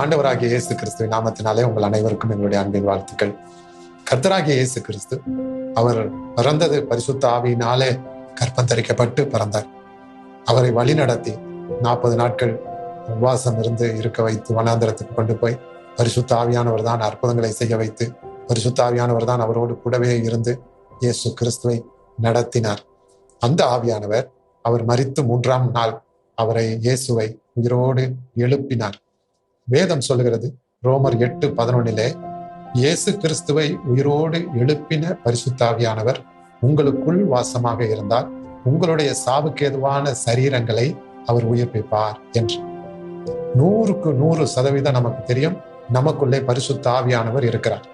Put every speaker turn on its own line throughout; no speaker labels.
ஆண்டவராகிய இயேசு கிறிஸ்துவின் நாமத்தினாலே உங்கள் அனைவருக்கும் எங்களுடைய அன்பின் வாழ்த்துக்கள். கர்த்தராகிய இயேசு கிறிஸ்து அவர் பிறந்தது பரிசுத்த ஆவியினாலே கற்பம் தரிக்கப்பட்டு பிறந்தார். அவரை வழி நடத்தி 40 நாட்கள் உபவாசம் இருந்து இருக்க வைத்து வனாந்திரத்துக்கு கொண்டு போய் பரிசுத்த ஆவியானவர் தான் அற்புதங்களை செய்ய வைத்து பரிசுத்த ஆவியானவர் தான் அவரோடு கூடவே இருந்து இயேசு கிறிஸ்துவை நடத்தினார். அந்த ஆவியானவர் அவர் மரித்து 3ஆம் நாள் அவரை இயேசுவை உயிரோடு எழுப்பினார். வேதம் சொல்லுகிறது ரோமர் 8:11 இயேசு கிறிஸ்துவை உயிரோடு எழுப்பின பரிசுத்த ஆவியானவர் உங்களுக்குள் வாசமாக இருந்தால் உங்களுடைய சாவுக்கேதுவான சரீரங்களை அவர் உயிர்ப்பிப்பார் என்று. 100% நமக்கு தெரியும், நமக்குள்ளே பரிசுத்த ஆவியானவர் இருக்கிறார்.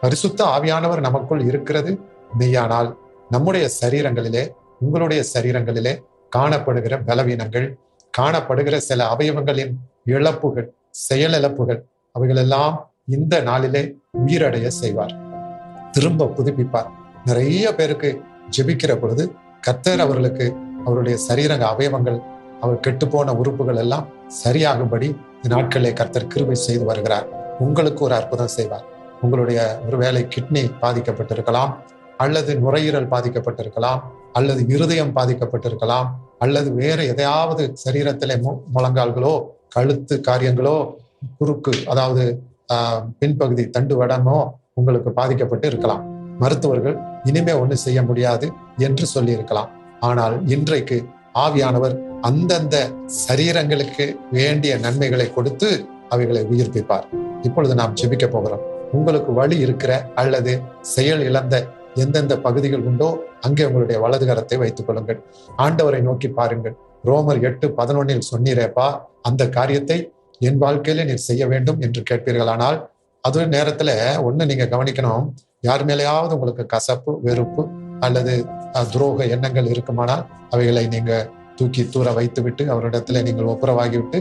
பரிசுத்த ஆவியானவர் நமக்குள் இருக்கிறது மெய்யானால் நம்முடைய சரீரங்களிலே, உங்களுடைய சரீரங்களிலே காணப்படுகிற பலவீனங்கள், காணப்படுகிற சில அவயவங்களின் இழப்புகள், செயலிழப்புகள், அவைகளெல்லாம் இந்த நாளிலே உயிரடைய செய்வார், திரும்ப புதுப்பிப்பார். நிறைய பேருக்கு ஜெபிக்கிற பொழுது கர்த்தர் அவர்களுக்கு அவருடைய சரீரங்க அவயவங்கள், அவர் கெட்டுப்போன உறுப்புகள் எல்லாம் சரியாகும்படி இந்த நாட்களிலே கர்த்தர் கிருபை செய்து வருகிறார். உங்களுக்கு ஒரு அற்புதம் செய்வார். உங்களுடைய ஒருவேளை கிட்னி பாதிக்கப்பட்டிருக்கலாம், அல்லது நுரையீரல் பாதிக்கப்பட்டிருக்கலாம், அல்லது இருதயம் பாதிக்கப்பட்டிருக்கலாம், அல்லது வேற எதையாவது சரீரத்திலே முழங்கால்களோ கழுத்து காரியங்களோ குறுக்கு, அதாவது பின்பகுதி தண்டு வடமோ உங்களுக்கு பாதிக்கப்பட்டு இருக்கலாம். மருத்துவர்கள் இனிமே ஒண்ணு செய்ய முடியாது என்று சொல்லி இருக்கலாம். ஆனால் இன்றைக்கு ஆவியானவர் அந்தந்த சரீரங்களுக்கு வேண்டிய நன்மைகளை கொடுத்து அவைகளை உயிர்ப்பிப்பார். இப்பொழுது நாம் ஜெபிக்க போகிறோம். உங்களுக்கு வலி இருக்கிற அல்லது செயல் இழந்த எந்தெந்த பகுதிகள் உண்டோ அங்கே உங்களுடைய வலது கரத்தை வைத்துக் கொள்ளுங்கள். ஆண்டவரை நோக்கி பாருங்கள். ரோமர் 8:11 சொன்னீரேப்பா, அந்த காரியத்தை என் வாழ்க்கையில நீர் செய்ய வேண்டும் என்று கேட்பீர்களானால், அது நேரத்துல ஒண்ணு நீங்க கவனிக்கணும். யார் மேலேயாவது உங்களுக்கு கசப்பு, வெறுப்பு அல்லது துரோக எண்ணங்கள் இருக்குமானால் அவைகளை நீங்க தூக்கி தூர வைத்து விட்டு அவரிடத்துல நீங்கள் ஒப்புரவாகிவிட்டு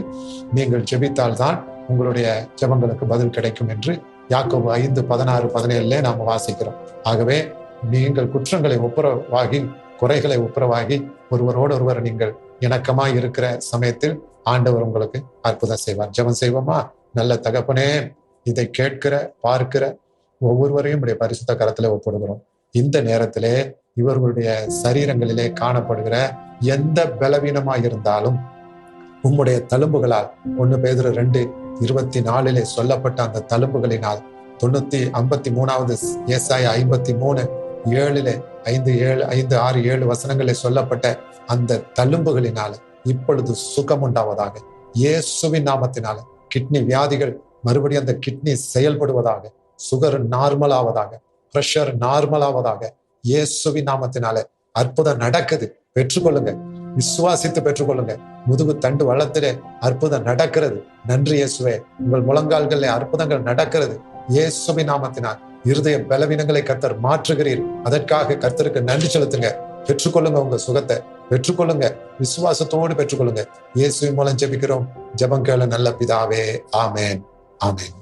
நீங்கள் ஜெபித்தால்தான் உங்களுடைய ஜெபங்களுக்கு பதில் கிடைக்கும் என்று யாக்கோபு 5:16-17 நாம வாசிக்கிறோம். ஆகவே நீங்கள் குற்றங்களை ஒப்புரவாகி, குறைகளை ஒப்புரவாகி, ஒருவரோடு ஒருவர் நீங்கள் இணக்கமாய் இருக்கிற சமயத்தில் ஆண்டவர் உங்களுக்கு அற்புதம் செய்வார். ஜெபம் செய்வோமா? நல்ல தகப்பனே, இதை கேட்கிற பார்க்கிற ஒவ்வொருவரையும் உடைய பரிசுத்த கரத்துல ஒப்புடுகிறோம். இந்த நேரத்திலே இவர்களுடைய சரீரங்களிலே காணப்படுகிற எந்த பலவீனமாய் இருந்தாலும் உம்முடைய தழும்புகளால் 1 பேதுரு 2:24 சொல்லப்பட்ட அந்த தழும்புகளினால் 53வது ஏசாயா 53:7 5-6-7 வசனங்களில் சொல்லப்பட்ட அந்த தழும்புகளினால இப்பொழுது சுகம் உண்டாவதாக. இயேசுவின் நாமத்தினால கிட்னி வியாதிகள் மறுபடியும் அந்த கிட்னி செயல்படுவதாக, சுகர் நார்மல் ஆவதாக, பிரஷர் நார்மல் ஆவதாக. இயேசுவின் நாமத்தினால அற்புதம் நடக்குது. பெற்றுக்கொள்ளுங்க, விசுவாசித்து பெற்றுக்கொள்ளுங்க. முதுகு தண்டு வளத்திலே அற்புதம் நடக்கிறது. நன்றி இயேசுவே. உங்கள் முழங்கால்களிலே அற்புதங்கள் நடக்கிறது இயேசுவின் நாமத்தினால். இருதய பலவீனங்களை கர்த்தர் மாற்றுகிறீர். அதற்காக கர்த்தருக்கு நன்றி செலுத்துங்க. பெற்றுக்கொள்ளுங்க, உங்க சுகத்தை பெற்றுக்கொள்ளுங்க, விசுவாசத்தோடு பெற்றுக்கொள்ளுங்க. இயேசுவின் மூலம் ஜெபிக்கிறோம். ஜெபம் கேளு நல்ல பிதாவே. ஆமேன், ஆமேன்.